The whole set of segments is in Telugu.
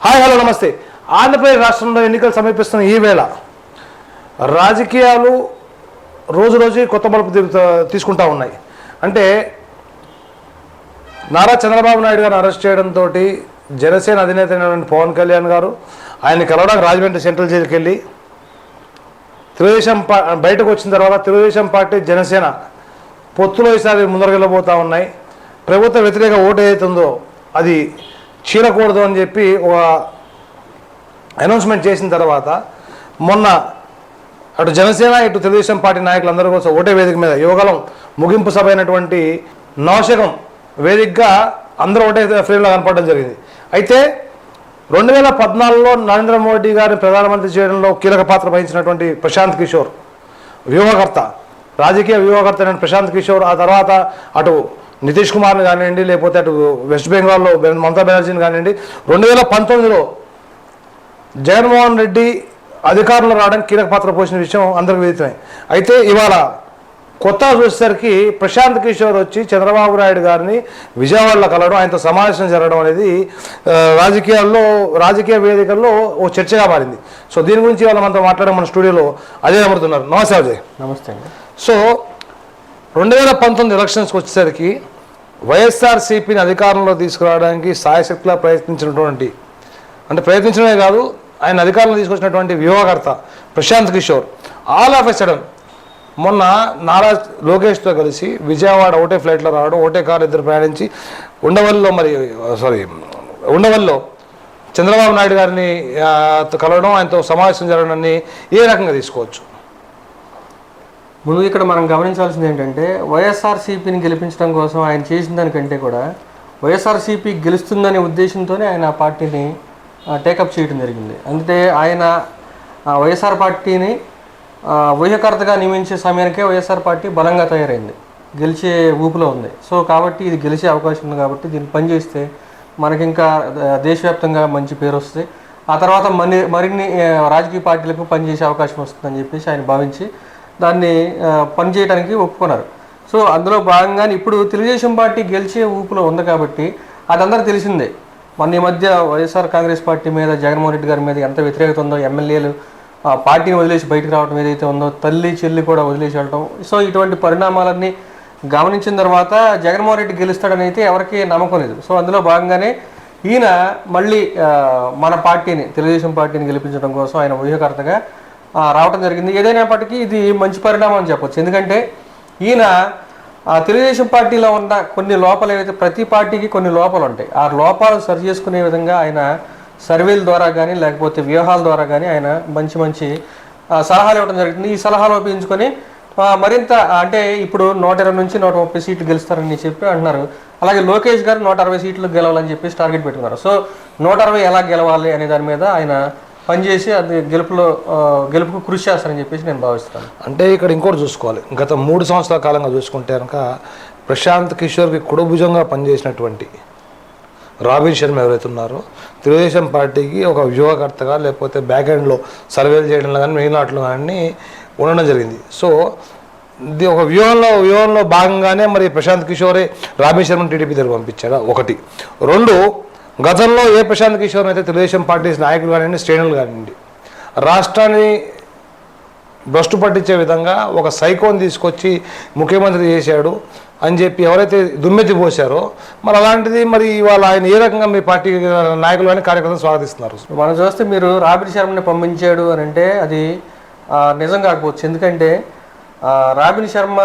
హాయ్ హలో నమస్తే. ఆంధ్రప్రదేశ్ రాష్ట్రంలో ఎన్నికలు సమీపిస్తున్న ఈ వేళ రాజకీయాలు రోజు రోజు కొత్త మలుపు తీసుకుంటా ఉన్నాయి. అంటే నారా చంద్రబాబు నాయుడు గారిని అరెస్ట్ చేయడంతో జనసేన అధినేత అయినటువంటి పవన్ కళ్యాణ్ గారు ఆయన్ని కలవడానికి రాజమండ్రి సెంట్రల్ జైలుకి వెళ్ళి తెలుగుదేశం బయటకు వచ్చిన తర్వాత తెలుగుదేశం పార్టీ జనసేన పొత్తులో ఈసారి ముందరకెళ్ళబోతూ ఉన్నాయి. ప్రభుత్వ వ్యతిరేక ఓటు ఏదైతుందో అది చీలకూడదు అని చెప్పి ఒక అనౌన్స్మెంట్ చేసిన తర్వాత మొన్న అటు జనసేన ఇటు తెలుగుదేశం పార్టీ నాయకులందరూ కోసం ఓటే వేదిక మీద యువగలం ముగింపు సభ అయినటువంటి నవశకం వేదికగా అందరూ ఒకటే ఫ్రేమ్లో కనపడడం జరిగింది. అయితే 2014లో నరేంద్ర మోడీ గారిని ప్రధానమంత్రి చేయడంలో కీలక పాత్ర వహించినటువంటి ప్రశాంత్ కిషోర్ వ్యూహకర్త, రాజకీయ వ్యూహకర్త అయిన ప్రశాంత్ కిషోర్, ఆ తర్వాత అటు నితీష్ కుమార్ని కానివ్వండి, లేకపోతే అటు వెస్ట్ బెంగాల్లో మమతా బెనర్జీని కానివ్వండి, 2019లో జగన్మోహన్ రెడ్డి అధికారంలో రావడానికి కీలక పాత్ర పోసిన విషయం అందరికీ విదితమే. అయితే ఇవాళ కొత్తగా చూసేసరికి ప్రశాంత్ కిషోర్ వచ్చి చంద్రబాబు నాయుడు గారిని విజయవాడలో కలవడం, ఆయనతో సమావేశం జరగడం అనేది రాజకీయ వేదికల్లో ఓ చర్చగా మారింది. సో దీని గురించి ఇవాళ మనతో మాట్లాడడం మన స్టూడియోలో అజయ్ అమరుతున్నారు. నమస్తే అజయ్. నమస్తే అండి. సో 2019 ఎలక్షన్స్కి వచ్చేసరికి వైఎస్ఆర్సీపీని అధికారంలో తీసుకురావడానికి సాయశక్తిలా ప్రయత్నించడమే కాదు, ఆయన అధికారంలో తీసుకొచ్చినటువంటి వ్యూహకర్త Prashant Kishor all of a sudden మొన్న నారా లోకేష్తో కలిసి విజయవాడ ఒకటే ఫ్లైట్లో రావడం, ఒకటే కారు ఇద్దరు ప్రయాణించి ఉండవల్లో చంద్రబాబు నాయుడు గారిని కలవడం, ఆయనతో సమావేశం జరగడాన్ని ఏ రకంగా తీసుకోవచ్చు? ముందు ఇక్కడ మనం గమనించాల్సింది ఏంటంటే వైఎస్ఆర్సీపీని గెలిపించడం కోసం ఆయన చేసిన దానికంటే కూడా వైఎస్ఆర్సీపీ గెలుస్తుందనే ఉద్దేశంతోనే ఆయన ఆ పార్టీని టేకప్ చేయడం జరిగింది. అంటే ఆయన వైఎస్ఆర్ పార్టీని వ్యూహకర్తగా నియమించే సమయానికే వైఎస్ఆర్ పార్టీ బలంగా తయారైంది, గెలిచే ఊపులో ఉంది. సో కాబట్టి ఇది గెలిచే అవకాశం ఉంది, కాబట్టి దీన్ని పనిచేస్తే మనకి ఇంకా దేశవ్యాప్తంగా మంచి పేరు వస్తుంది, ఆ తర్వాత మరిన్ని రాజకీయ పార్టీలకు పనిచేసే అవకాశం వస్తుందని చెప్పేసి ఆయన భావించి దాన్ని పనిచేయడానికి ఒప్పుకున్నారు. సో అందులో భాగంగానే ఇప్పుడు తెలుగుదేశం పార్టీ గెలిచే ఊపులో ఉంది కాబట్టి అదందరూ తెలిసిందే. మొన్న ఈ మధ్య వైఎస్ఆర్ కాంగ్రెస్ పార్టీ మీద జగన్మోహన్ రెడ్డి గారి మీద ఎంత వ్యతిరేకత ఉందో, ఎమ్మెల్యేలు పార్టీని వదిలేసి బయటకు రావడం ఏదైతే ఉందో, తల్లి చెల్లి కూడా వదిలేసి వెళ్ళడం. సో ఇటువంటి పరిణామాలన్నీ గమనించిన తర్వాత జగన్మోహన్ రెడ్డి గెలుస్తాడని అయితే ఎవరికీ నమ్మకం లేదు. సో అందులో భాగంగానే ఈయన మళ్ళీ మన పార్టీని తెలుగుదేశం పార్టీని గెలిపించడం కోసం ఆయన వ్యూహకర్తగా రావడం జరిగింది. ఏదైనప్పటికీ ఇది మంచి పరిణామం అని చెప్పొచ్చు. ఎందుకంటే ఈయన తెలుగుదేశం పార్టీలో ఉన్న కొన్ని లోపాలు ఏవైతే, ప్రతి పార్టీకి కొన్ని లోపాలు ఉంటాయి, ఆ లోపాలు సరి చేసుకునే విధంగా ఆయన సర్వేల ద్వారా కానీ లేకపోతే వ్యూహాల ద్వారా కానీ ఆయన మంచి మంచి సలహాలు ఇవ్వడం జరుగుతుంది. ఈ సలహాలు ఉపయోగించుకొని మరింత అంటే ఇప్పుడు 120 నుంచి 130 సీట్లు గెలుస్తారని చెప్పి అంటున్నారు. అలాగే లోకేష్ గారు 160 సీట్లు గెలవాలని చెప్పేసి టార్గెట్ పెట్టుకున్నారు. సో 160 ఎలా గెలవాలి అనే దాని మీద ఆయన పనిచేసి అది గెలుపుకు కృషి చేస్తారని చెప్పేసి నేను భావిస్తాను. అంటే ఇక్కడ ఇంకోటి చూసుకోవాలి, గత 3 సంవత్సరాల కాలంగా చూసుకుంటే కనుక ప్రశాంత్ కిషోర్కి కుడుభుజంగా పనిచేసినటువంటి రాబిన్ శర్మ ఎవరైతే ఉన్నారో తెలుగుదేశం పార్టీకి ఒక వ్యూహకర్తగా లేకపోతే బ్యాక్ ఎండ్లో సర్వేలు చేయడంలో కానీ మిగిలినట్లు కానీ ఉండడం జరిగింది. సో ఇది ఒక వ్యూహంలో భాగంగానే మరి ప్రశాంత్ కిషోరే రాబిన్ శర్మను టీడీపీ దగ్గర పంపించాడా? ఒకటి. 2, గతంలో ఏ ప్రశాంత్ కిషోర్ అయితే తెలుగుదేశం పార్టీ నాయకులు కానివ్వండి, శ్రేణులు కానివ్వండి, రాష్ట్రాన్ని భ్రష్టు పట్టించే విధంగా ఒక సైకోని తీసుకొచ్చి ముఖ్యమంత్రి చేశాడు అని చెప్పి ఎవరైతే దుమ్మెత్తి పోసారో, మరి అలాంటిది మరి ఇవాళ ఆయన ఏ రకంగా మీ పార్టీ నాయకులు కానీ కార్యకర్తలు స్వాగతిస్తున్నారు? మనం చూస్తే మీరు రాబిన్ శర్మని పంపించాడు అని అంటే అది నిజం కాకపోవచ్చు. ఎందుకంటే రాబిన్ శర్మ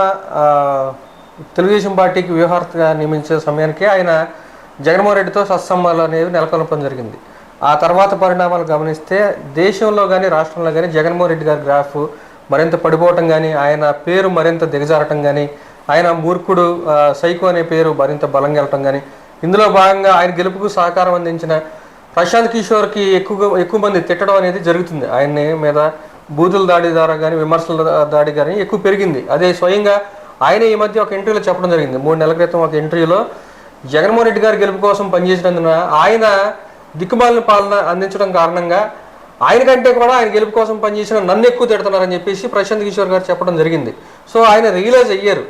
తెలుగుదేశం పార్టీకి వ్యూహార్థగా నియమించే సమయానికే ఆయన జగన్మోహన్ రెడ్డితో సత్సంబంధాలు అనేవి నెలకొల్పడం జరిగింది. ఆ తర్వాత పరిణామాలు గమనిస్తే దేశంలో కానీ రాష్ట్రంలో కానీ జగన్మోహన్ రెడ్డి గారి గ్రాఫ్ మరింత పడిపోవటం కానీ, ఆయన పేరు మరింత దిగజారటం కానీ, ఆయన మూర్ఖుడు సైకో అనే పేరు మరింత బలంగా వెళ్ళటం కానీ, ఇందులో భాగంగా ఆయన గెలుపుకు సహకారం అందించిన ప్రశాంత్ కిషోర్కి ఎక్కువ మంది తిట్టడం అనేది జరుగుతుంది. ఆయన మీద బూతుల దాడి ద్వారా కానీ విమర్శల దాడి కానీ ఎక్కువ పెరిగింది. అదే స్వయంగా ఆయన ఈ మధ్య ఒక ఇంటర్వ్యూలో చెప్పడం జరిగింది. 3 నెలల క్రితం ఒక ఇంటర్వ్యూలో జగన్మోహన్ రెడ్డి గారి గెలుపు కోసం పనిచేసినందున ఆయన దిక్కుమాలిన పాలన అందించడం కారణంగా ఆయన కంటే కూడా ఆయన గెలుపు కోసం పనిచేసిన నన్ను ఎక్కువ తిడుతున్నారని చెప్పేసి ప్రశాంత్ కిషోర్ గారు చెప్పడం జరిగింది. సో ఆయన రియలైజ్ అయ్యారు,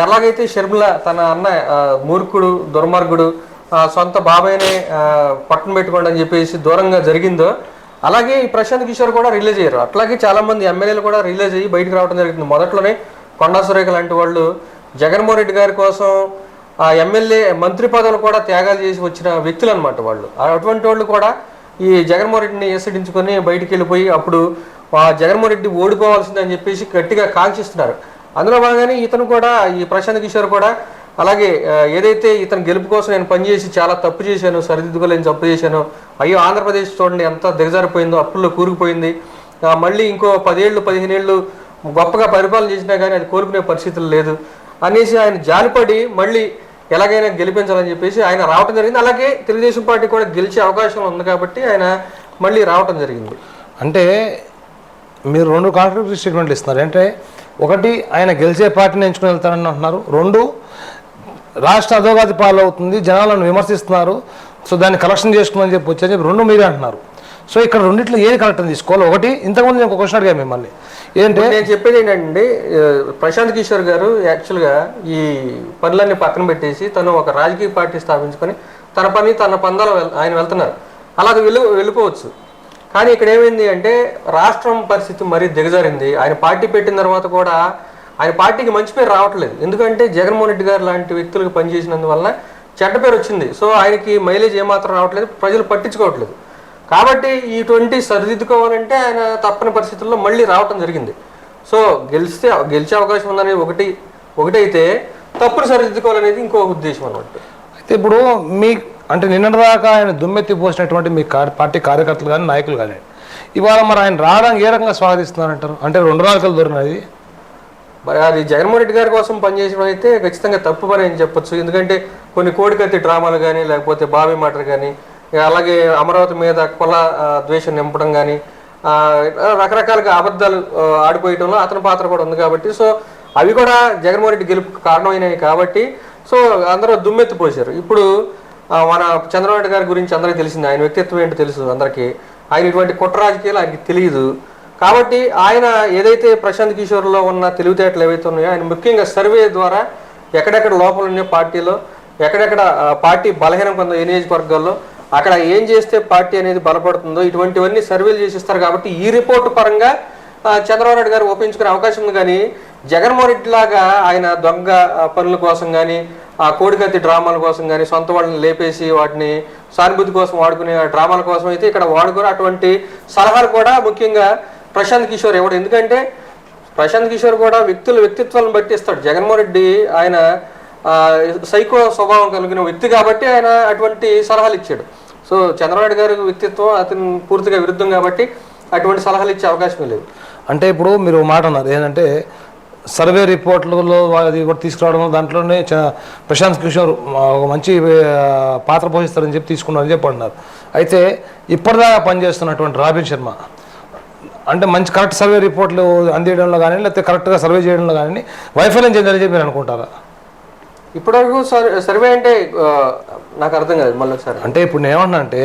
ఎలాగైతే షర్మిల తన అన్న మూర్ఖుడు దుర్మార్గుడు సొంత బాబాయ్నే పక్కన పెట్టుకోండి అని చెప్పేసి దూరంగా జరిగిందో, అలాగే ఈ ప్రశాంత్ కిషోర్ కూడా రిలీజ్ అయ్యారు. అట్లాగే చాలామంది ఎమ్మెల్యేలు కూడా రిలీజ్ అయ్యి బయటకు రావడం జరిగింది. మొదట్లోనే కొండా సురేఖ లాంటి వాళ్ళు జగన్మోహన్ రెడ్డి గారి కోసం ఆ ఎమ్మెల్యే మంత్రి పదవులు కూడా త్యాగాలు చేసి వచ్చిన వ్యక్తులు అనమాట వాళ్ళు. అటువంటి వాళ్ళు కూడా ఈ జగన్మోహన్ రెడ్డిని ఎసడించుకొని బయటికి వెళ్ళిపోయి అప్పుడు జగన్మోహన్ రెడ్డి ఓడిపోవాల్సిందని చెప్పేసి గట్టిగా కాంక్షిస్తున్నారు. అందులో భాగంగానే ఇతను కూడా, ఈ ప్రశాంత్ కిషోర్ కూడా అలాగే ఏదైతే ఇతను గెలుపు కోసం నేను పనిచేసి చాలా తప్పు చేశాను, సరిదిద్దుకోలేని తప్పు చేశాను, అయ్యో ఆంధ్రప్రదేశ్ చూడండి ఎంత దిగజారిపోయిందో, అప్పుల్లో కూరుకుపోయింది, మళ్ళీ ఇంకో 10 ఏళ్ళు 15 ఏళ్ళు గొప్పగా పరిపాలన చేసినా కానీ అది కోరుకునే పరిస్థితులు లేదు అనేసి ఆయన జాలిపడి మళ్ళీ ఎలాగైనా గెలిపించాలని చెప్పేసి ఆయన రావటం జరిగింది. అలాగే తెలుగుదేశం పార్టీ కూడా గెలిచే అవకాశం ఉంది కాబట్టి ఆయన మళ్ళీ రావటం జరిగింది. అంటే మీరు 2 కాంట్రడిక్టరీ స్టేట్మెంట్లు ఇస్తున్నారు. అంటే ఒకటి, ఆయన గెలిచే పార్టీని ఎంచుకుని వెళ్తారని అంటున్నారు. 2, రాష్ట్ర అధోగతి పాలవుతుంది, జనాలను విమర్శిస్తున్నారు, సో దాన్ని కలెక్షన్ చేసుకోమని చెప్పి వచ్చని చెప్పి 2 మీరే అంటున్నారు. సో ఇక్కడ రెండిట్లో ఏది కరెక్ట్ అని తీసుకోవాలి? ఒకటి, ఇంతకుముందు నేను ఒక క్వశ్చన్ అడిగా మిమ్మల్ని, ఏంటంటే నేను చెప్పేది ఏంటంటే ప్రశాంత్ కిషోర్ గారు యాక్చువల్గా ఈ పనులన్నీ పక్కన పెట్టేసి తను ఒక రాజకీయ పార్టీ స్థాపించుకొని తన పని తన పందాలు ఆయన వెళ్తున్నారు. అలాగే వెళ్ళిపోవచ్చు. కానీ ఇక్కడ ఏమైంది అంటే రాష్ట్రం పరిస్థితి మరీ దిగజారింది. ఆయన పార్టీ పెట్టిన తర్వాత కూడా ఆయన పార్టీకి మంచి పేరు రావట్లేదు. ఎందుకంటే జగన్మోహన్ రెడ్డి గారు లాంటి వ్యక్తులకు పనిచేసినందువల్ల చెడ్డ పేరు వచ్చింది. సో ఆయనకి మైలేజ్ ఏమాత్రం రావట్లేదు, ప్రజలు పట్టించుకోవట్లేదు. కాబట్టి ఈ సరిదిద్దుకోవాలంటే ఆయన తప్పని పరిస్థితుల్లో మళ్ళీ రావటం జరిగింది. సో గెలిచే అవకాశం ఉందనేది ఒకటైతే తప్పును సరిదిద్దుకోవాలనేది ఇంకో ఉద్దేశం అన్నమాట. అయితే ఇప్పుడు అంటే నిన్నటిదాకా ఆయన దుమ్మెత్తి పోసినటువంటి మీ పార్టీ కార్యకర్తలు కానీ నాయకులు కానీ ఇవాళ మరి ఆయన రావడానికి ఏ రకంగా స్వాగతిస్తున్నారంటారు? అంటే 2 రాజకీయాలు దొరికినది. మరి అది జగన్మోహన్ రెడ్డి గారి కోసం పనిచేయడం అయితే ఖచ్చితంగా తప్పు పని అని చెప్పొచ్చు. ఎందుకంటే కొన్ని కోడికత్తి డ్రామాలు కానీ, లేకపోతే బావి మాటలు కానీ, అలాగే అమరావతి మీద కుల ద్వేషం నింపడం కానీ, రకరకాలుగా అబద్ధాలు ఆడిపోయటంలో అతని పాత్ర కూడా ఉంది కాబట్టి, సో అవి కూడా జగన్మోహన్ రెడ్డి గెలుపుకు కారణమైనవి కాబట్టి సో అందరూ దుమ్మెత్తిపోసారు. ఇప్పుడు మన చంద్రబాబు నాయుడు గారి గురించి అందరికీ తెలిసింది, ఆయన వ్యక్తిత్వం ఏంటో తెలుసు అందరికీ. ఆయన ఇటువంటి కుట్ర రాజకీయాలు ఆయనకి తెలియదు కాబట్టి ఆయన ఏదైతే ప్రశాంత్ కిషోర్లో ఉన్న తెలివితేటలు ఏవైతే ఉన్నాయో ఆయన ముఖ్యంగా సర్వే ద్వారా ఎక్కడెక్కడ లోపలు ఉన్నాయో పార్టీలో, ఎక్కడెక్కడ పార్టీ బలహీనం పొందో ఏ నియోజకవర్గాల్లో అక్కడ ఏం చేస్తే పార్టీ అనేది బలపడుతుందో ఇటువంటివన్నీ సర్వేలు చేసిస్తారు. కాబట్టి ఈ రిపోర్టు పరంగా చంద్రబాబు నాయుడు గారు ఒప్పించుకునే అవకాశం ఉంది. కానీ జగన్మోహన్ రెడ్డి లాగా ఆయన దొంగ పనుల కోసం కానీ, ఆ కోడికత్తి డ్రామాల కోసం కానీ, సొంత వాళ్ళని లేపేసి వాటిని సానుభూతి కోసం వాడుకునే డ్రామాల కోసం అయితే ఇక్కడ వాడుకుని అటువంటి సలహాలు కూడా ముఖ్యంగా ప్రశాంత్ కిషోర్ ఇవ్వడు. ఎందుకంటే ప్రశాంత్ కిషోర్ కూడా వ్యక్తిత్వాలను బట్టి ఇస్తాడు. జగన్మోహన్ రెడ్డి ఆయన సైకో స్వభావం కలిగిన వ్యక్తి కాబట్టి ఆయన అటువంటి సలహాలు ఇచ్చాడు. సో చంద్రబాబు గారి వ్యక్తిత్వం అతను పూర్తిగా విరుద్ధం కాబట్టి అటువంటి సలహాలు ఇచ్చే అవకాశమే లేదు. అంటే ఇప్పుడు మీరు మాట అన్నారు ఏంటంటే సర్వే రిపోర్ట్లలో అది కూడా తీసుకురావడం, దాంట్లోనే ప్రశాంత్ కిషోర్ ఒక మంచి పాత్ర పోషిస్తారని చెప్పి తీసుకున్నారని చెప్పి అన్నారు. అయితే ఇప్పటిదాకా పనిచేస్తున్నటువంటి రాబిన్ శర్మ అంటే మంచి కరెక్ట్ సర్వే రిపోర్ట్లు అందించడంలో కానీ, లేకపోతే కరెక్ట్గా సర్వే చేయడంలో కానీ వైఫల్యం చెందారని చెప్పి మీరు అనుకుంటారా? ఇప్పటివరకు సర్వే అంటే నాకు అర్థం కాదు మళ్ళీ ఒకసారి. అంటే ఇప్పుడు నేను ఏమన్నా అంటే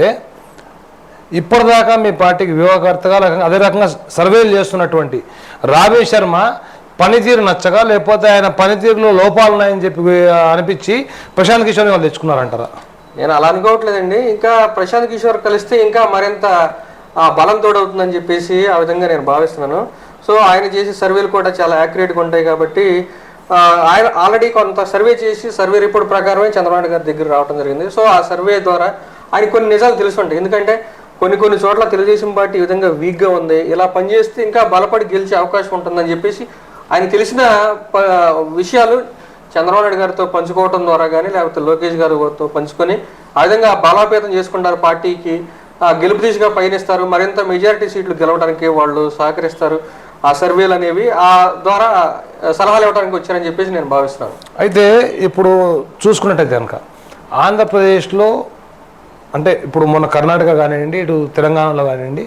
ఇప్పటిదాకా మీ పార్టీకి వ్యూహకర్తగా అదే రకంగా సర్వేలు చేస్తున్నటువంటి రాబిన్ శర్మ పనితీరు నచ్చగా, లేకపోతే ఆయన పనితీరులో లోపాలు ఉన్నాయని చెప్పి అనిపించి ప్రశాంత్ కిషోర్ని వాళ్ళు తెచ్చుకున్నారంటారా? నేను అలా అనుకోవట్లేదండి. ఇంకా ప్రశాంత్ కిషోర్ కలిస్తే ఇంకా మరింత బలం తోడవుతుందని చెప్పేసి ఆ విధంగా నేను భావిస్తున్నాను. సో ఆయన చేసే సర్వేలు కూడా చాలా యాక్యురేట్గా ఉంటాయి కాబట్టి ఆయన ఆల్రెడీ కొంత సర్వే చేసి సర్వే రిపోర్ట్ ప్రకారమే చంద్రబాబు గారి దగ్గర రావడం జరిగింది. సో ఆ సర్వే ద్వారా ఆయన కొన్ని నిజాలు తెలుసుంటాయి. ఎందుకంటే కొన్ని చోట్ల తెలుగుదేశం పార్టీ ఈ విధంగా వీక్గా ఉంది, ఇలా పనిచేస్తే ఇంకా బలపడి గెలిచే అవకాశం ఉంటుందని చెప్పేసి ఆయన తెలిసిన విషయాలు చంద్రబాబు నాయుడు గారితో పంచుకోవడం ద్వారా కానీ, లేకపోతే లోకేష్ గారితో పంచుకొని ఆ విధంగా బలోపేతం చేసుకుంటారు, పార్టీకి గెలుపు దిశగా పయనిస్తారు, మరింత మెజారిటీ సీట్లు గెలవడానికి వాళ్ళు సహకరిస్తారు. ఆ సర్వేలు అనేవి ఆ ద్వారా సలహాలు ఇవ్వడానికి వచ్చారని చెప్పేసి నేను భావిస్తున్నాను. అయితే ఇప్పుడు చూసుకున్నట్టయితే కనుక ఆంధ్రప్రదేశ్లో అంటే ఇప్పుడు మొన్న కర్ణాటక కానివ్వండి, ఇటు తెలంగాణలో కానివ్వండి,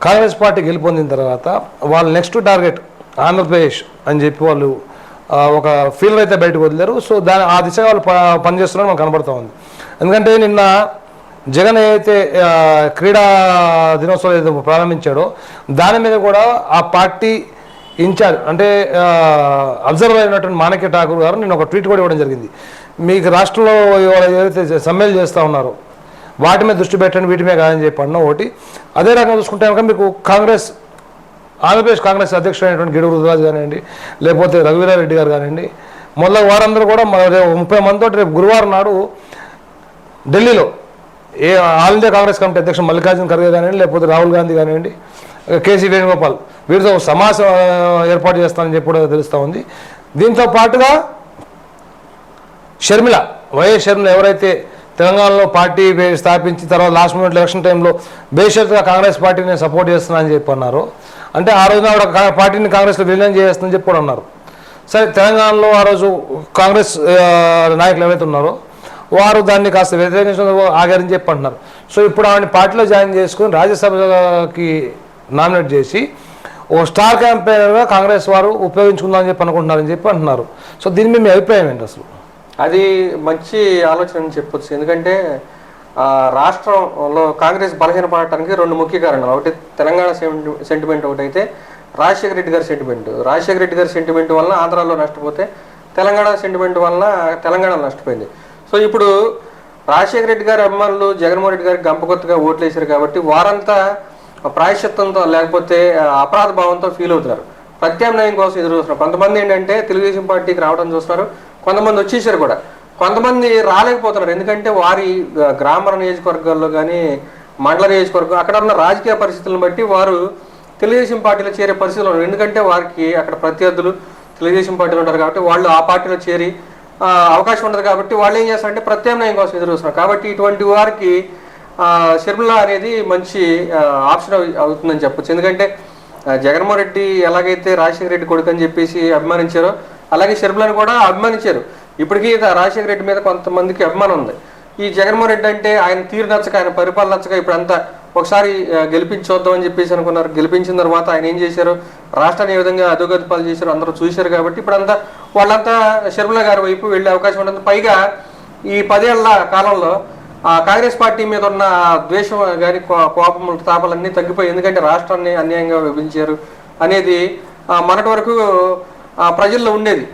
కాంగ్రెస్ పార్టీ గెలుపొందిన తర్వాత వాళ్ళ నెక్స్ట్ టార్గెట్ ఆంధ్రప్రదేశ్ అని చెప్పి వాళ్ళు ఒక ఫీల్డ్ అయితే బయటకు వదిలేరు. సో ఆ దిశగా వాళ్ళు పనిచేస్తున్నారని మనకు కనబడుతూ ఉంది. ఎందుకంటే నిన్న జగన్ ఏదైతే క్రీడా దినోత్సవం ఏదైతే ప్రారంభించాడో దాని మీద కూడా ఆ పార్టీ ఇన్ఛార్జ్ అంటే అబ్జర్వర్ అయినటువంటి మాణిక్య ఠాకూర్ గారు నేను ఒక ట్వీట్ కూడా ఇవ్వడం జరిగింది. మీకు రాష్ట్రంలో ఇవాళ ఏదైతే సమ్మెలు చేస్తూ ఉన్నారో వాటి మీద దృష్టి పెట్టండి, వీటి మీద కాదని చెప్పి అన్న ఒకటి. అదే రకంగా చూసుకుంటే కనుక మీకు కాంగ్రెస్, ఆంధ్రప్రదేశ్ కాంగ్రెస్ అధ్యక్షుడైనటువంటి గిడుగు రుతురాజు కానివ్వండి, లేకపోతే రఘువీరారెడ్డి గారు కానివ్వండి, మొదలగు వారందరూ కూడా 30 మందితో రేపు గురువారం నాడు ఢిల్లీలో ఆల్ ఇండియా కాంగ్రెస్ కమిటీ అధ్యక్షుడు మల్లికార్జున ఖర్గే కానివ్వండి, లేకపోతే రాహుల్ గాంధీ కానివ్వండి, కేసీ వేణుగోపాల్ వీరితో సమావేశం ఏర్పాటు చేస్తానని చెప్పి కూడా తెలుస్తూ ఉంది. దీంతో పాటుగా షర్మిల, వైఎస్ షర్మిల ఎవరైతే తెలంగాణలో పార్టీ స్థాపించి తర్వాత లాస్ట్ మినిట్ ఎలక్షన్ టైంలో బేషరతుగా కాంగ్రెస్ పార్టీని సపోర్ట్ చేస్తున్నానని చెప్పి అన్నారు. అంటే ఆ రోజున ఆవిడ పార్టీని కాంగ్రెస్లో విలీనం చేస్తుందని చెప్పి కూడా అన్నారు. సరే, తెలంగాణలో ఆ రోజు కాంగ్రెస్ నాయకులు ఎవరైతే ఉన్నారో వారు దాన్ని కాస్త వ్యతిరేకించడం ఆగారని చెప్పి అంటున్నారు. సో ఇప్పుడు ఆవిడని పార్టీలో జాయిన్ చేసుకుని రాజ్యసభకి నామినేట్ చేసి ఓ స్టార్ క్యాంపెయినర్గా కాంగ్రెస్ వారు ఉపయోగించుకుందామని చెప్పి అనుకుంటున్నారని చెప్పి అంటున్నారు. సో దీని మీద మీ అభిప్రాయం ఏంటి అసలు? అది మంచి ఆలోచన అని చెప్పొచ్చు. ఎందుకంటే రాష్ట్రంలో కాంగ్రెస్ బలహీనపడటానికి 2 ముఖ్య కారణాలు. ఒకటి తెలంగాణ సెంటిమెంట్, ఒకటైతే రాజశేఖర రెడ్డి గారి సెంటిమెంట్. రాజశేఖర రెడ్డి గారి సెంటిమెంట్ వలన ఆంధ్రాలో నష్టపోతే తెలంగాణ సెంటిమెంట్ వలన తెలంగాణలో నష్టపోయింది. సో ఇప్పుడు రాజశేఖర రెడ్డి గారి అభిమానులు జగన్మోహన్ రెడ్డి గారికి గంపకొత్తగా ఓట్లు వేశారు కాబట్టి వారంతా ప్రాయశ్చిత్తంతో లేకపోతే అపరాధ భావంతో ఫీల్ అవుతున్నారు. ప్రత్యామ్నాయం కోసం ఎదురు చూస్తున్నారు. కొంతమంది ఏంటంటే తెలుగుదేశం పార్టీకి రావడం చూస్తున్నారు, కొంతమంది వచ్చేసారు కూడా, కొంతమంది రాలేకపోతున్నారు. ఎందుకంటే వారి గ్రామ నియోజకవర్గాల్లో కానీ మండల నియోజకవర్గం అక్కడ ఉన్న రాజకీయ పరిస్థితులను బట్టి వారు తెలుగుదేశం పార్టీలో చేరే పరిస్థితులు ఉన్నారు. ఎందుకంటే వారికి అక్కడ ప్రత్యర్థులు తెలుగుదేశం పార్టీలో ఉంటారు కాబట్టి వాళ్ళు ఆ పార్టీలో చేరి అవకాశం ఉండదు. కాబట్టి వాళ్ళు ఏం చేస్తారంటే ప్రత్యామ్నాయం కోసం ఎదురు చూస్తున్నారు. కాబట్టి ఇటువంటి వారికి షర్మిల అనేది మంచి ఆప్షన్ అవుతుందని చెప్పొచ్చు. ఎందుకంటే జగన్మోహన్ రెడ్డి ఎలాగైతే రాజశేఖర రెడ్డి కొడుకు అని చెప్పేసి అభిమానించారో అలాగే షర్మిలను కూడా అభిమానించారు. ఇప్పటికీ రాజశేఖర రెడ్డి మీద కొంతమందికి అభిమానం ఉంది. ఈ జగన్మోహన్ రెడ్డి అంటే ఆయన తీరు నచ్చక, ఆయన పరిపాలన నచ్చక ఇప్పుడంతా ఒకసారి గెలిపించొద్దాం అని చెప్పేసి అనుకున్నారు. గెలిపించిన తర్వాత ఆయన ఏం చేశారు, రాష్ట్రాన్ని ఏ విధంగా అధోగతి పాలు చేశారు అందరూ చూశారు. కాబట్టి ఇప్పుడంతా వాళ్ళంతా షర్మిల గారి వైపు వెళ్ళే అవకాశం ఉంటుంది. పైగా ఈ 10 ఏళ్ల కాలంలో కాంగ్రెస్ పార్టీ మీద ఉన్న ద్వేషం కానీ కోపం తాపాలన్నీ తగ్గిపోయి, ఎందుకంటే రాష్ట్రాన్ని అన్యాయంగా విభజించారు అనేది మొన్నటి వరకు ప్రజల్లో ఉండేది.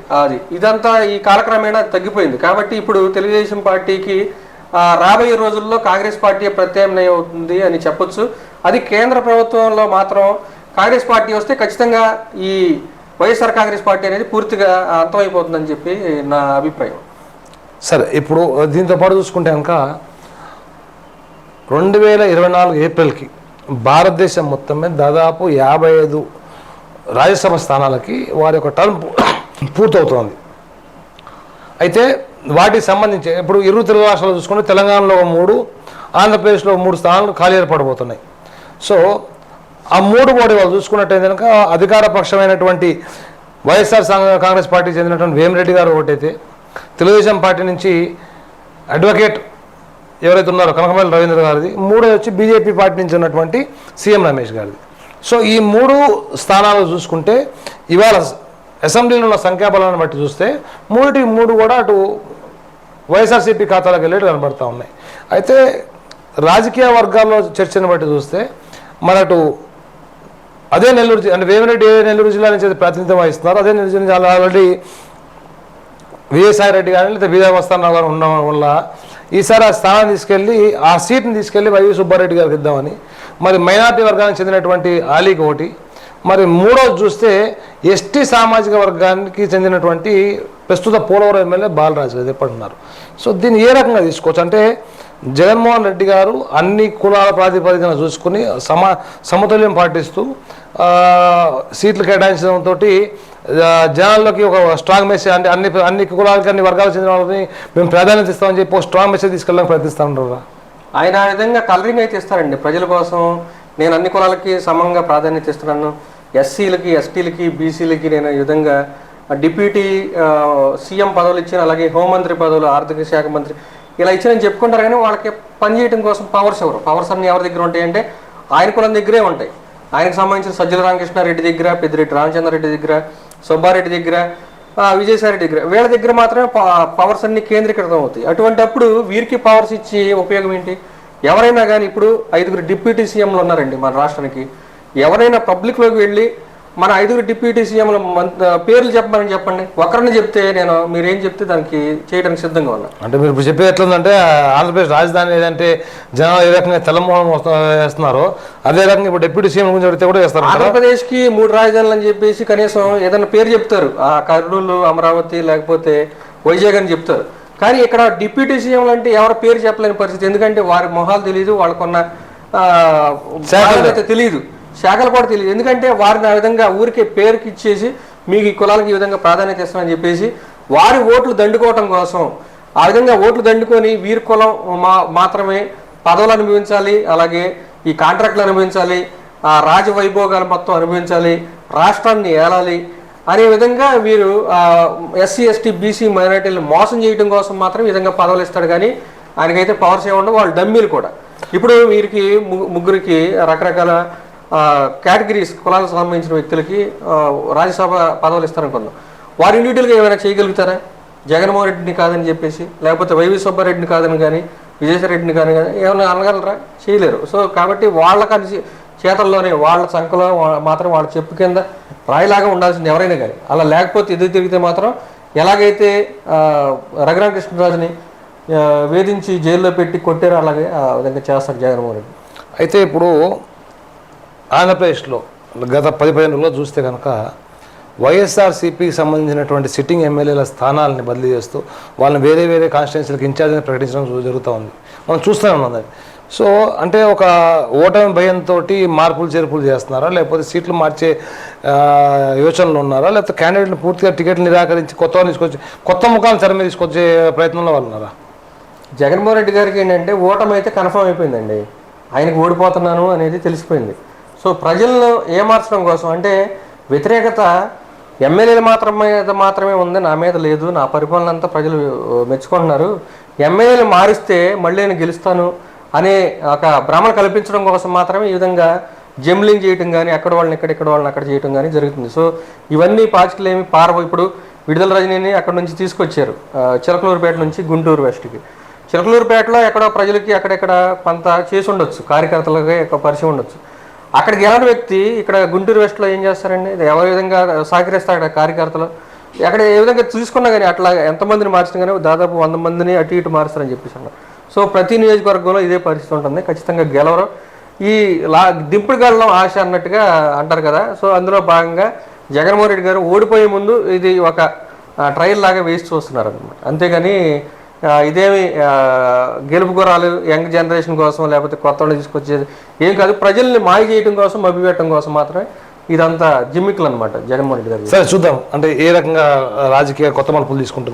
ఇదంతా ఈ కాలక్రమేణా తగ్గిపోయింది. కాబట్టి ఇప్పుడు తెలుగుదేశం పార్టీకి రాబోయే రోజుల్లో కాంగ్రెస్ పార్టీ ప్రత్యామ్నాయం అవుతుంది అని చెప్పొచ్చు. అది కేంద్ర ప్రభుత్వంలో మాత్రం కాంగ్రెస్ పార్టీ వస్తే ఖచ్చితంగా ఈ వైఎస్ఆర్ కాంగ్రెస్ పార్టీ అనేది పూర్తిగా అంతమైపోతుందని చెప్పి నా అభిప్రాయం. సరే, ఇప్పుడు దీంతో పాటు చూసుకుంటే కనుక 2024 ఏప్రిల్కి భారతదేశం మొత్తం మీద దాదాపు 55 రాజ్యసభ స్థానాలకి వారి యొక్క టర్మ్ పూర్తవుతోంది. అయితే వాటికి సంబంధించి ఇప్పుడు 20 తెలుగు రాష్ట్రాలు చూసుకుంటే తెలంగాణలో 3, ఆంధ్రప్రదేశ్లో 3 స్థానాలు ఖాళీ ఏర్పడబోతున్నాయి. సో ఆ 3 బోర్డు వాళ్ళు చూసుకున్నట్టయితే కనుక అధికార పక్షమైనటువంటి వైఎస్ఆర్ కాంగ్రెస్ పార్టీకి చెందినటువంటి వేమిరెడ్డి గారు ఒకటైతే, తెలుగుదేశం పార్టీ నుంచి అడ్వకేట్ ఎవరైతే ఉన్నారో కనకమేల రవీంద్ర గారిది, 3 వచ్చి బీజేపీ పార్టీ నుంచి ఉన్నటువంటి సీఎం రమేష్ గారిది. సో ఈ 3 స్థానాలు చూసుకుంటే ఇవాళ అసెంబ్లీలో ఉన్న సంఖ్యాబలాన్ని బట్టి చూస్తే 3 కూడా అటు వైఎస్ఆర్సీపీ ఖాతాలకు వెళ్ళేట్టు కనబడతా ఉన్నాయి. అయితే రాజకీయ వర్గాల్లో చర్చను బట్టి చూస్తే మనటు అదే నెల్లూరు అంటే వేమిరెడ్డి నెల్లూరు జిల్లా నుంచి ప్రాతినిధ్యం వహిస్తున్నారు. అదే నెల్లూరు జిల్లా ఆల్రెడీ విజయసాయి రెడ్డి కానీ లేదా బీదా వస్తారావు గారు ఉండడం వల్ల ఈసారి ఆ స్థానాన్ని తీసుకెళ్ళి ఆ సీట్ని తీసుకెళ్ళి వైవి సుబ్బారెడ్డి గారికి ఇద్దామని, మరి మైనార్టీ వర్గానికి చెందినటువంటి ఆలీకి ఒకటి, మరి 3వది చూస్తే ఎస్టీ సామాజిక వర్గానికి చెందినటువంటి ప్రస్తుత పోలవరం ఎమ్మెల్యే బాలరాజు గారు చెప్పంటున్నారు. సో దీన్ని ఏ రకంగా తీసుకోవచ్చు అంటే జగన్మోహన్ రెడ్డి గారు అన్ని కులాల ప్రాతిపదికన చూసుకుని సమతుల్యం పాటిస్తూ సీట్లు కేటాయించడంతో జనాల్లోకి ఒక స్ట్రాంగ్ మెసేజ్ అంటే అన్ని కులాలకి అన్ని వర్గాలకు చెందిన వాళ్ళని మేము ప్రాధాన్యత ఇస్తామని చెప్పి ఒక స్ట్రాంగ్ మెసేజ్ తీసుకెళ్ళడానికి ప్రయత్నిస్తూ ఉంటారు. ఆయన ఆ విధంగా కలరింగ్ అయితే ఇస్తారండి ప్రజల కోసం. నేను అన్ని కులాలకి సమంగా ప్రాధాన్యత ఇస్తున్నాను, ఎస్సీలకి ఎస్టీలకి బీసీలకి నేను ఈ విధంగా డిప్యూటీ సీఎం పదవులు ఇచ్చిన, అలాగే హోంమంత్రి పదవులు, ఆర్థిక శాఖ మంత్రి ఇలా ఇచ్చారని చెప్పుకుంటారు. కానీ వాళ్ళకి పనిచేయడం కోసం పవర్స్ అన్ని ఎవరి దగ్గర ఉంటాయంటే ఆయన కులం దగ్గరే ఉంటాయి. ఆయనకు సంబంధించిన సజ్జల రామకృష్ణారెడ్డి దగ్గర, పెద్దిరెడ్డి రామచంద్రారెడ్డి దగ్గర, సుబ్బారెడ్డి దగ్గర, విజయసాయి దగ్గర, వీళ్ళ దగ్గర మాత్రమే పవర్స్ అన్ని కేంద్రీకృతం అవుతాయి. అటువంటి అప్పుడు వీరికి పవర్స్ ఇచ్చి ఉపయోగం ఏంటి? ఎవరైనా కానీ ఇప్పుడు 5 డిప్యూటీ సీఎంలు ఉన్నారండి మన రాష్ట్రానికి. ఎవరైనా పబ్లిక్లోకి వెళ్ళి మన 5 డిప్యూటీ సీఎంల పేర్లు చెప్పండి. ఒకరిని చెప్తే మీరేం చెప్తే దానికి చేయడానికి సిద్ధంగా ఉన్నా. అంటే మీరు ఇప్పుడు చెప్పేది ఎట్లుందంటే ఆంధ్రప్రదేశ్ రాజధాని ఏదంటే జనాలు ఏ రకంగా తెలంగాణ వేస్తున్నారో అదే రకంగా ఇప్పుడు డిప్యూటీ సీఎం గురించి అడిగితే కూడా వేస్తారు. ఆంధ్రప్రదేశ్కి 3 రాజధానులు అని చెప్పేసి కనీసం ఏదైనా పేరు చెప్తారు, ఆ కర్నూలు, అమరావతి లేకపోతే వైజాగ్ అని చెప్తారు. కానీ ఇక్కడ డిప్యూటీ సీఎంలు అంటే ఎవరి పేరు చెప్పలేని పరిస్థితి. ఎందుకంటే వారి మొహాలు తెలియదు, వాళ్ళకున్న తెలియదు, శాఖలు కూడా తెలియదు. ఎందుకంటే వారిని ఆ విధంగా ఊరికే పేరుకి ఇచ్చేసి మీకు ఈ కులాలకు ఈ విధంగా ప్రాధాన్యత ఇస్తామని చెప్పేసి వారి ఓట్లు దండుకోవటం కోసం ఆ విధంగా ఓట్లు దండుకొని వీరి కులం మాత్రమే పదవులు అనుభవించాలి, అలాగే ఈ కాంట్రాక్టులు అనుభవించాలి, ఆ రాజవైభోగాలు మొత్తం అనుభవించాలి, రాష్ట్రాన్ని ఏలాలి అనే విధంగా వీరు ఎస్సీ ఎస్టీ బీసీ మైనారిటీలను మోసం చేయడం కోసం మాత్రం ఈ విధంగా పదవులు ఇస్తాడు. కానీ ఆయనకైతే పవర్స్ ఏముండవు, వాళ్ళు డమ్మీలు కూడా. ఇప్పుడు వీరికి ముగ్గురికి రకరకాల కేటగిరీస్ కులాలకు సంబంధించిన వ్యక్తులకి రాజ్యసభ పదవులు ఇస్తారనుకుందాం. వారు ఇండివిజువల్గా ఏమైనా చేయగలుగుతారా? జగన్మోహన్ రెడ్డిని కాదని చెప్పేసి, లేకపోతే వైవి సుబ్బారెడ్డిని కాదని కానీ, విజయసాయిరెడ్డిని కానీ ఏమైనా అనగలరా? చేయలేరు. సో కాబట్టి వాళ్ళకి చేతల్లోనే వాళ్ళ సంఖలో మాత్రం వాళ్ళ చెప్పు కింద రాయిలాగా ఉండాల్సింది ఎవరైనా కానీ. అలా లేకపోతే ఎదురు తిరిగితే మాత్రం ఎలాగైతే రఘురామకృష్ణరాజుని వేధించి జైల్లో పెట్టి కొట్టారో అలాగే ఆ విధంగా చేస్తారు జగన్మోహన్ రెడ్డి. అయితే ఇప్పుడు ఆంధ్రప్రదేశ్లో గత 10-15 రోజుల్లో చూస్తే కనుక వైఎస్ఆర్సీపీకి సంబంధించినటువంటి సిట్టింగ్ ఎమ్మెల్యేల స్థానాలని బదిలీ చేస్తూ వాళ్ళని వేరే వేరే కాన్స్టిట్యున్సీలకు ఇన్ఛార్జ్ని ప్రకటించడం జరుగుతూ ఉంది. మనం చూస్తూనే ఉన్నాం దాన్ని. సో అంటే ఒక ఓటమి భయంతో మార్పులు చేర్పులు చేస్తున్నారా, లేకపోతే సీట్లు మార్చే యోచనలు ఉన్నారా, లేకపోతే క్యాండిడేట్ని పూర్తిగా టికెట్లు నిరాకరించి కొత్త వాళ్ళు తీసుకొచ్చి కొత్త ముఖాలను తెర మీద తీసుకొచ్చే ప్రయత్నంలో వాళ్ళు ఉన్నారా? జగన్మోహన్ రెడ్డి గారికి ఏంటంటే ఓటమి అయితే కన్ఫర్మ్ అయిపోయిందండి. ఆయనకు ఓడిపోతున్నాను అనేది తెలిసిపోయింది. సో ప్రజలను ఏమార్చడం కోసం అంటే వ్యతిరేకత ఎమ్మెల్యేలు మాత్రమే ఉంది, నా మీద లేదు, నా పరిపాలన అంతా ప్రజలు మెచ్చుకుంటున్నారు, ఎమ్మెల్యేలు మారిస్తే మళ్ళీ నేను గెలుస్తాను అనే ఒక భ్రమను కల్పించడం కోసం మాత్రమే ఈ విధంగా జంబ్లింగ్ చేయటం కానీ అక్కడ వాళ్ళని ఇక్కడ వాళ్ళని అక్కడ చేయటం కానీ జరుగుతుంది. సో ఇవన్నీ పాచికలేమి ఇప్పుడు విడుదల రజనీని అక్కడ నుంచి తీసుకొచ్చారు చిలకలూరుపేట నుంచి గుంటూరు వెస్ట్కి. చిలకలూరుపేటలో ఎక్కడో ప్రజలకి అక్కడెక్కడ కొంత చేసి ఉండొచ్చు, కార్యకర్తలకి పరిచయం ఉండొచ్చు. అక్కడికి వెళ్ళిన వ్యక్తి ఇక్కడ గుంటూరు వెస్ట్లో ఏం చేస్తారండి? ఎవరి విధంగా సహకరిస్తారు అక్కడ కార్యకర్తలు? అక్కడ ఏ విధంగా తీసుకున్నా కానీ అట్లా ఎంతమందిని మార్చినా కానీ దాదాపు 100 మందిని అటు ఇటు మారుస్తారని చెప్పేసి అన్నారు. సో ప్రతి నియోజకవర్గంలో ఇదే పరిస్థితి ఉంటుంది. ఖచ్చితంగా గెలవరు. ఈ దింపుడు గెలడం ఆశ అన్నట్టుగా అంటారు కదా. సో అందులో భాగంగా జగన్మోహన్ రెడ్డి గారు ఓడిపోయే ముందు ఇది ఒక ట్రయల్ లాగా వేసి చూస్తున్నారు అనమాట. అంతేగాని ఇదేమి గెలుపు గురాలు యంగ్ జనరేషన్ కోసం లేకపోతే కొత్త వాళ్ళు తీసుకొచ్చేది ఏం కాదు. ప్రజల్ని మాయ చేయడం కోసం, మభ్యపెట్టడం కోసం మాత్రమే ఇదంతా జిమ్మికులు అనమాట జగన్మోహన్ రెడ్డి గారు. సరే చూద్దాం అంటే ఏ రకంగా రాజకీయ కొత్త మలుపులు తీసుకుంటుంది.